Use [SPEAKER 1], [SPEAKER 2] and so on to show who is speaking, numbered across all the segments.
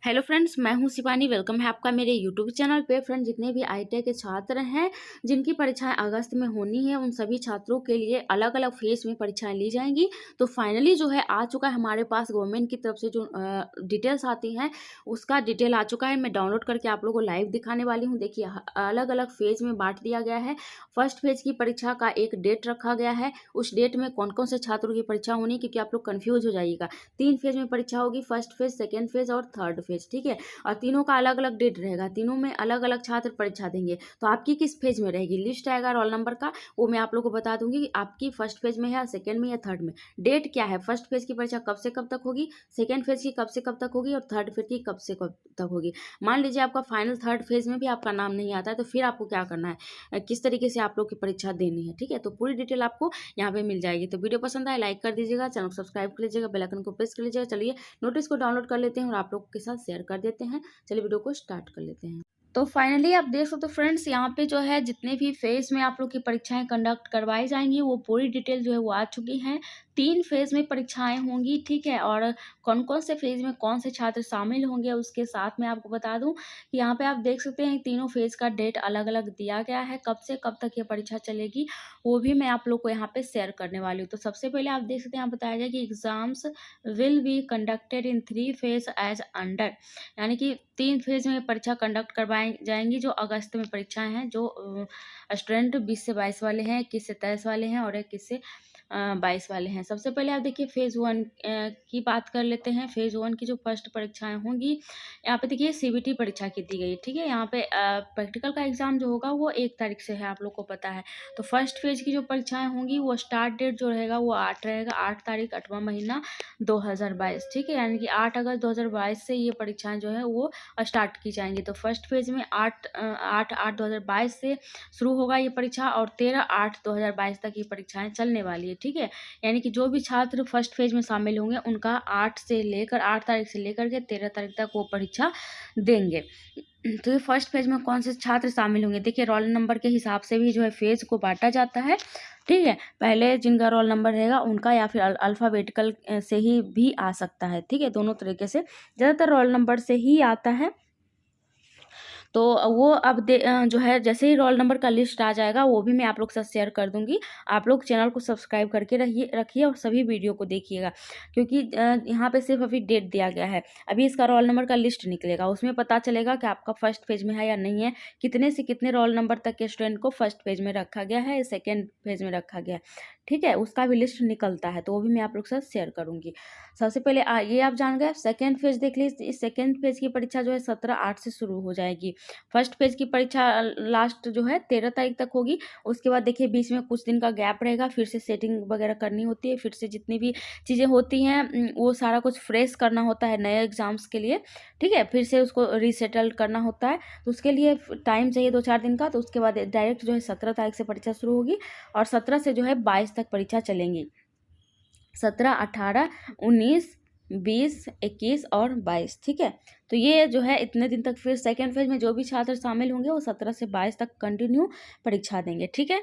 [SPEAKER 1] Hello friends, मैं हूं Shivani. Welcome है आपका मेरे यूट्यूब चैनल पे। फ्रेंड्स, जितने भी आईटीआई के छात्र हैं जिनकी परीक्षाएं अगस्त में होनी है, उन सभी छात्रों के लिए अलग अलग फेज में परीक्षाएं ली जाएंगी। तो फाइनली जो है आ चुका है हमारे पास गवर्नमेंट की तरफ से जो डिटेल्स आती हैं उसका डिटेल आ चुका है। मैं डाउनलोड करके आप लोगों को लाइव दिखाने वाली हूँ। देखिए, अलग अलग फेज में बांट दिया गया है। फर्स्ट फेज की परीक्षा का एक डेट रखा गया है। उस डेट में कौन कौन से छात्रों की परीक्षा होनी, क्योंकि आप लोग कन्फ्यूज हो जाइएगा। 3 फेज में परीक्षा होगी, फर्स्ट फेज, सेकेंड फेज और थर्ड फेज। ठीक है, और तीनों का अलग अलग डेट रहेगा। तीनों में अलग अलग छात्र परीक्षा देंगे। तो आपकी किस फेज में रहेगी, लिस्ट आएगा रोल नंबर का, वो मैं आप लोग को बता दूंगी कि आपकी फर्स्ट फेज में है या सेकेंड में या थर्ड में। डेट क्या है, फर्स्ट फेज की परीक्षा कब से कब तक होगी, सेकेंड फेज की कब से कब तक होगी और थर्ड फेज की कब से कब तक होगी। मान लीजिए आपका फाइनल थर्ड फेज में भी आपका नाम नहीं आता है, तो फिर आपको क्या करना है, किस तरीके से आप लोग की परीक्षा देनी है। ठीक है, तो पूरी डिटेल आपको यहाँ पे मिल जाएगी। तो वीडियो पसंद आए लाइक कर दीजिएगा, चैनल को सब्सक्राइब कर लीजिएगा, बेल आइकन को प्रेस कर लीजिएगा। चलिए नोटिस को डाउनलोड कर लेते हैं और आप लोग के साथ शेयर कर देते हैं। चलिए वीडियो को स्टार्ट कर लेते हैं। तो फाइनली आप देख सकते हो फ्रेंड्स, यहाँ पे जो है जितने भी फेज में आप लोग की परीक्षाएं कंडक्ट करवाई जाएंगी वो पूरी डिटेल जो है वो आ चुकी हैं। 3 फेज में परीक्षाएं होंगी। ठीक है, और कौन कौन से फेज में कौन से छात्र शामिल होंगे उसके साथ में आपको बता दूं कि यहाँ पे आप देख सकते हैं तीनों फेज का डेट अलग अलग दिया गया है। कब से कब तक ये परीक्षा चलेगी वो भी मैं आप लोग को यहाँ पे शेयर करने वाली हूँ। तो सबसे पहले आप देख सकते हैं, यहाँ बताया गया कि exams will be conducted in 3 phase as under, यानी कि 3 फेज में परीक्षा कंडक्ट करवाई जाएंगी। जो अगस्त में परीक्षाएं हैं, जो स्टूडेंट 20 से 22 वाले हैं, 21 से 23 वाले हैं और 21 से 22 वाले हैं। सबसे पहले आप देखिए फेज 1 की बात कर लेते हैं। फेज 1 की जो फर्स्ट परीक्षाएं होंगी, यहाँ पे देखिए सीबीटी परीक्षा की दी गई। ठीक है, यहाँ पे प्रैक्टिकल का एग्जाम जो होगा वो 1 तारीख से है, आप लोग को पता है। तो फर्स्ट फेज की जो परीक्षाएं होंगी वो स्टार्ट डेट जो रहेगा वो 8 रहेगा, 8 तारीख 8वां महीना 2022। ठीक है, यानी कि 8 अगस्त 2022 से ये परीक्षाएं जो है वो स्टार्ट की जाएंगी। तो फर्स्ट फेज में 8/8/2022 से शुरू होगा ये परीक्षा और 13/8/2022 तक ये परीक्षाएं चलने वाली है। ठीक है, यानी कि जो भी छात्र फर्स्ट फेज में शामिल होंगे उनका 8 तारीख से लेकर के 13 तारीख तक वो परीक्षा देंगे। तो ये फर्स्ट फेज में कौन से छात्र शामिल होंगे, देखिए रोल नंबर के हिसाब से भी जो है फेज को बांटा जाता है। ठीक है, पहले जिनका रोल नंबर रहेगा उनका, या फिर अल्फ़ाबेटिकल से ही भी आ सकता है। ठीक है, दोनों तरीके से, ज़्यादातर रोल नंबर से ही आता है। तो वो अब जो है जैसे ही रोल नंबर का लिस्ट आ जाएगा वो भी मैं आप लोग के साथ शेयर कर दूंगी। आप लोग चैनल को सब्सक्राइब करके रखिए और सभी वीडियो को देखिएगा, क्योंकि यहाँ पे सिर्फ अभी डेट दिया गया है। अभी इसका रोल नंबर का लिस्ट निकलेगा, उसमें पता चलेगा कि आपका फर्स्ट पेज में है या नहीं है, कितने से कितने रोल नंबर तक के स्टूडेंट को फर्स्ट पेज में रखा गया है, सेकेंड पेज में रखा गया है। ठीक है, उसका भी लिस्ट निकलता है, तो वो भी मैं आप लोग के साथ शेयर करूंगी। सबसे पहले ये आप जान गए। सेकेंड फेज देख लीजिए। इस सेकेंड फेज की परीक्षा जो है 17/8 से शुरू हो जाएगी। फर्स्ट पेज की परीक्षा लास्ट जो है 13 तारीख तक होगी। उसके बाद देखिए बीच में कुछ दिन का गैप रहेगा, फिर से सेटिंग वगैरह करनी होती है, फिर से जितनी भी चीज़ें होती हैं वो सारा कुछ फ्रेश करना होता है नए एग्जाम्स के लिए। ठीक है, फिर से उसको रीसेटल करना होता है, तो उसके लिए टाइम चाहिए 2-4 दिन का। तो उसके बाद डायरेक्ट जो है 17 तारीख से परीक्षा शुरू होगी और 17 से जो है 22 तक परीक्षा चलेंगी। 17, 18, 19, 20, 21 और 22। ठीक है, तो ये जो है इतने दिन तक। फिर सेकेंड फेज में जो भी छात्र शामिल होंगे वो 17 से 22 तक कंटिन्यू परीक्षा देंगे। ठीक है,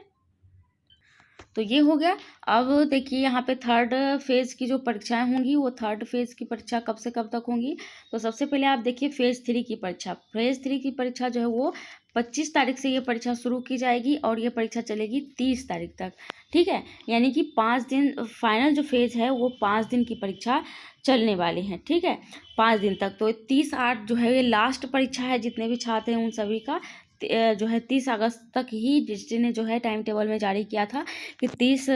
[SPEAKER 1] तो ये हो गया। अब देखिए यहाँ पे थर्ड फेज की जो परीक्षाएं होंगी वो थर्ड फेज की परीक्षा कब से कब तक होंगी। तो सबसे पहले आप देखिए फेज 3 की परीक्षा। फेज 3 की परीक्षा जो है वो 25 तारीख से ये परीक्षा शुरू की जाएगी और ये परीक्षा चलेगी 30 तारीख तक। ठीक है, यानी कि 5 दिन, फाइनल जो फेज है वो 5 दिन की परीक्षा चलने वाली है। ठीक है, 5 दिन तक। तो 30/8 जो है ये लास्ट परीक्षा है। जितने भी छात्र हैं उन सभी का जो है 30 अगस्त तक ही डिस्ट्रिक्ट ने जो है टाइम टेबल में जारी किया था कि 30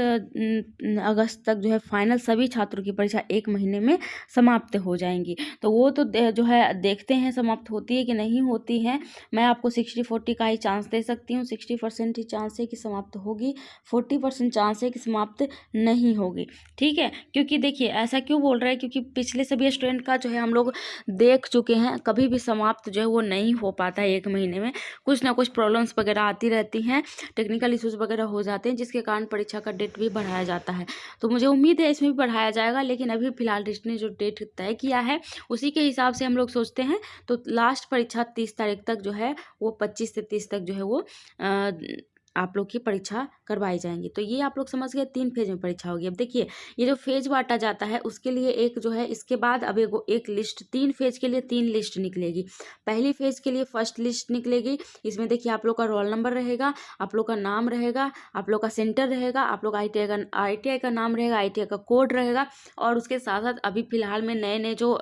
[SPEAKER 1] अगस्त तक जो है फाइनल सभी छात्रों की परीक्षा 1 महीने में समाप्त हो जाएंगी। तो वो तो जो है देखते हैं समाप्त होती है कि नहीं होती है। मैं आपको 60-40 का ही चांस दे सकती हूँ। 60% ही चांस है कि समाप्त होगी, 40% चांस है कि समाप्त नहीं होगी। ठीक है, क्योंकि देखिए ऐसा क्यों बोल रहे हैं, क्योंकि पिछले सभी स्टूडेंट का जो है हम लोग देख चुके हैं, कभी भी समाप्त जो है वो नहीं हो पाता है 1 महीने में। कुछ ना कुछ प्रॉब्लम्स वगैरह आती रहती हैं, टेक्निकल इश्यूज वगैरह हो जाते हैं, जिसके कारण परीक्षा का डेट भी बढ़ाया जाता है। तो मुझे उम्मीद है इसमें भी बढ़ाया जाएगा, लेकिन अभी फिलहाल डिस्ट्रिक्ट ने जो डेट तय किया है उसी के हिसाब से हम लोग सोचते हैं। तो लास्ट परीक्षा 30 तारीख तक जो है वो 25 से 30 तक जो है वो आप लोग की परीक्षा करवाई जाएंगी। तो ये आप लोग समझ गए, 3 फेज में परीक्षा होगी। अब देखिए ये जो फेज बांटा जाता है उसके लिए एक जो है इसके बाद अब एक लिस्ट, 3 फेज के लिए 3 लिस्ट निकलेगी। पहली फेज के लिए फर्स्ट लिस्ट निकलेगी। इसमें देखिए आप लोग का रोल नंबर रहेगा, आप लोग का नाम रहेगा, आप लोग का सेंटर रहेगा, आप लोग ITI का नाम रहेगा, ITI का कोड रहेगा, और उसके साथ साथ अभी फिलहाल में नए नए जो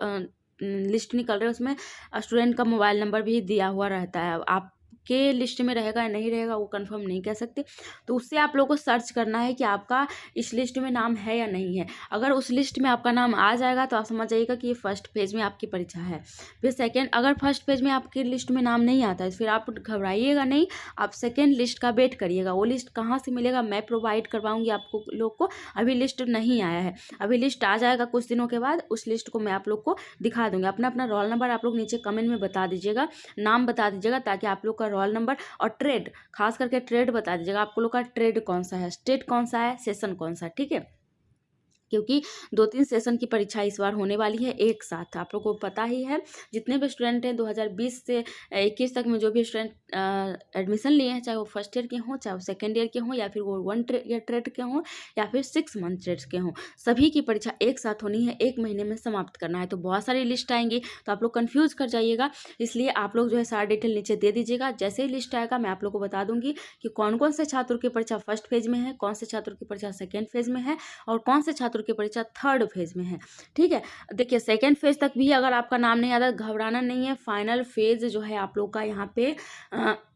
[SPEAKER 1] लिस्ट निकल रहे हैं उसमें स्टूडेंट का मोबाइल नंबर भी दिया हुआ रहता है। आप के लिस्ट में रहेगा या नहीं रहेगा वो कंफर्म नहीं कह सकते। तो उससे आप लोगों को सर्च करना है कि आपका इस लिस्ट में नाम है या नहीं है। अगर उस लिस्ट में आपका नाम आ जाएगा तो आप समझ जाइएगा कि ये फर्स्ट पेज में आपकी परीक्षा है। फिर सेकेंड, अगर फर्स्ट पेज में आपकी लिस्ट में नाम नहीं आता है फिर आप घबराइएगा नहीं, आप सेकेंड लिस्ट का वेट करिएगा। वो लिस्ट कहाँ से मिलेगा, मैं प्रोवाइड करवाऊंगी आपको लोग को। अभी लिस्ट नहीं आया है, अभी लिस्ट आ जाएगा कुछ दिनों के बाद, उस लिस्ट को मैं आप लोग को दिखा दूंगी। अपना अपना रोल नंबर आप लोग नीचे कमेंट में बता दीजिएगा, नाम बता दीजिएगा, ताकि आप लोग का रोल नंबर और ट्रेड, खास करके ट्रेड बता दीजिएगा आप लोग का ट्रेड कौन सा है, स्टेट कौन सा है, सेशन कौन सा है, ठीक है। क्योंकि 2-3 सेशन की परीक्षा इस बार होने वाली है एक साथ, आप लोगों को पता ही है। जितने भी स्टूडेंट हैं 2020 से 21 तक में जो भी स्टूडेंट एडमिशन लिए हैं, चाहे वो फर्स्ट ईयर के हों, चाहे वो सेकेंड ईयर के हों, या फिर वो 1 ईयर ट्रेड के हों, या फिर 6 मंथ ट्रेड के हों, सभी की परीक्षा एक साथ होनी है, 1 महीने में समाप्त करना है। तो बहुत सारी लिस्ट आएंगी तो आप लोग कन्फ्यूज कर जाइएगा, इसलिए आप लोग जो है सारा डिटेल नीचे दे दीजिएगा। जैसे ही लिस्ट आएगा मैं आप लोग को बता दूंगी कि कौन कौन से छात्रों की परीक्षा फर्स्ट फेज में है, कौन से छात्रों की परीक्षा सेकेंड फेज में है, और कौन से छात्रों की परीक्षा थर्ड फेज में है, ठीक है। देखिए सेकेंड फेज तक भी अगर आपका नाम नहीं आता घबराना नहीं है। फाइनल फेज जो है आप लोग का यहाँ पे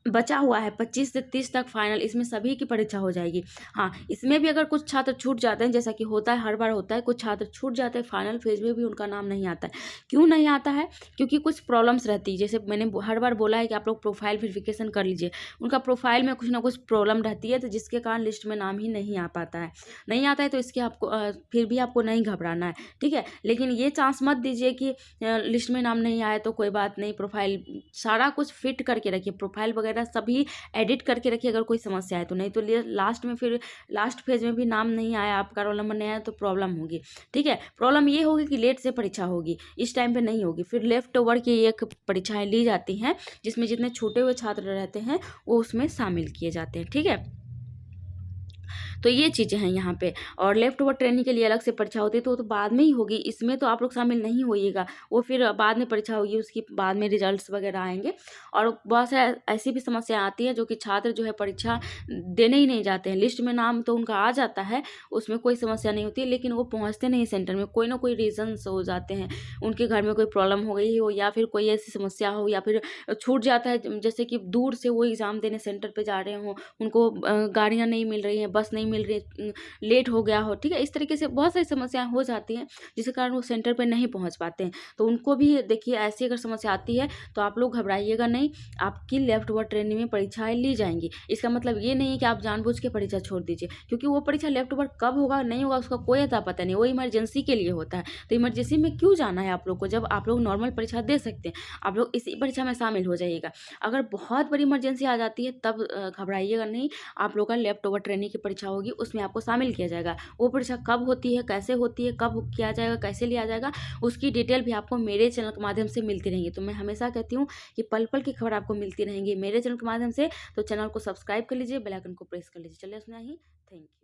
[SPEAKER 1] बचा हुआ है 25 से 30 तक फाइनल, इसमें सभी की परीक्षा हो जाएगी। हाँ, इसमें भी अगर कुछ छात्र छूट जाते हैं, जैसा कि होता है हर बार होता है, कुछ छात्र छूट जाते हैं फाइनल फेज में भी उनका नाम नहीं आता है। क्यों नहीं आता है? क्योंकि कुछ प्रॉब्लम्स रहती है। जैसे मैंने हर बार बोला है कि आप लोग प्रोफाइल वेरिफिकेशन कर लीजिए, उनका प्रोफाइल में कुछ ना कुछ प्रॉब्लम रहती है, तो जिसके कारण लिस्ट में नाम ही नहीं आ पाता है, नहीं आता है। तो इसके आपको फिर भी आपको नहीं घबराना है, ठीक है। लेकिन ये चांस मत दीजिए कि लिस्ट में नाम नहीं आए तो कोई बात नहीं, प्रोफाइल सारा कुछ फिट करके रखिए, प्रोफाइल वगैरह सभी एडिट करके रखिए अगर कोई समस्या है तो। नहीं तो लास्ट में फिर लास्ट फेज में भी नाम नहीं आया, आपका रोल नंबर नहीं आया तो प्रॉब्लम होगी, ठीक है। प्रॉब्लम ये होगी कि लेट से परीक्षा होगी, इस टाइम पे नहीं होगी। फिर लेफ्ट ओवर की एक परीक्षाएं ली जाती हैं जिसमें जितने छूटे हुए छात्र रहते हैं वो उसमें शामिल किए जाते हैं, ठीक है। तो ये चीज़ें हैं यहाँ पे। और लेफ्ट ओवर ट्रेनिंग के लिए अलग से परीक्षा होती है तो वो तो बाद में ही होगी, इसमें तो आप लोग शामिल नहीं होइएगा, वो फिर बाद में परीक्षा होगी, उसकी बाद में रिजल्ट्स वगैरह आएंगे। और बहुत सारे ऐसी भी समस्या आती है जो कि छात्र जो है परीक्षा देने ही नहीं जाते हैं, लिस्ट में नाम तो उनका आ जाता है, उसमें कोई समस्या नहीं होती, लेकिन वो पहुँचते नहीं सेंटर में, कोई ना कोई रीजन्स हो जाते हैं, उनके घर में कोई प्रॉब्लम हो गई हो, या फिर कोई ऐसी समस्या हो, या फिर छूट जाता है, जैसे कि दूर से वो एग्ज़ाम देने सेंटर पे जा रहे हों, उनको गाड़ियाँ नहीं मिल रही हैं, बस नहीं मिल रही, लेट हो गया हो, ठीक है। इस तरीके से बहुत सारी समस्याएं हो जाती हैं जिसके कारण वो सेंटर पे नहीं पहुंच पाते हैं। तो उनको भी देखिए ऐसी अगर समस्या आती है तो आप लोग घबराइएगा नहीं, आपकी लेफ्ट ओवर ट्रेनिंग में परीक्षाएं ली जाएंगी। इसका मतलब ये नहीं है कि आप जानबूझ के परीक्षा छोड़ दीजिए, क्योंकि वो परीक्षा लेफ्ट ओवर कब होगा नहीं होगा उसका कोई अता पता नहीं, वो इमरजेंसी के लिए होता है। तो इमरजेंसी में क्यों जाना है आप लोग को, जब आप लोग नॉर्मल परीक्षा दे सकते हैं, आप लोग इसी परीक्षा में शामिल हो जाइएगा। अगर बहुत बड़ी इमरजेंसी आ जाती है तब घबराइएगा नहीं, आप लोग का लेफ्ट ओवर ट्रेनिंग की परीक्षा होगी, उसमें आपको शामिल किया जाएगा। वो परीक्षा कब होती है, कैसे होती है, कब किया जाएगा, कैसे लिया जाएगा, उसकी डिटेल भी आपको मेरे चैनल के माध्यम से मिलती रहेंगी। तो मैं हमेशा कहती हूँ कि पल पल की खबर आपको मिलती रहेंगी मेरे चैनल के माध्यम से। तो चैनल को सब्सक्राइब कर लीजिए, बेल आइकन को प्रेस कर लीजिए। चलिए उसमें ही, थैंक यू।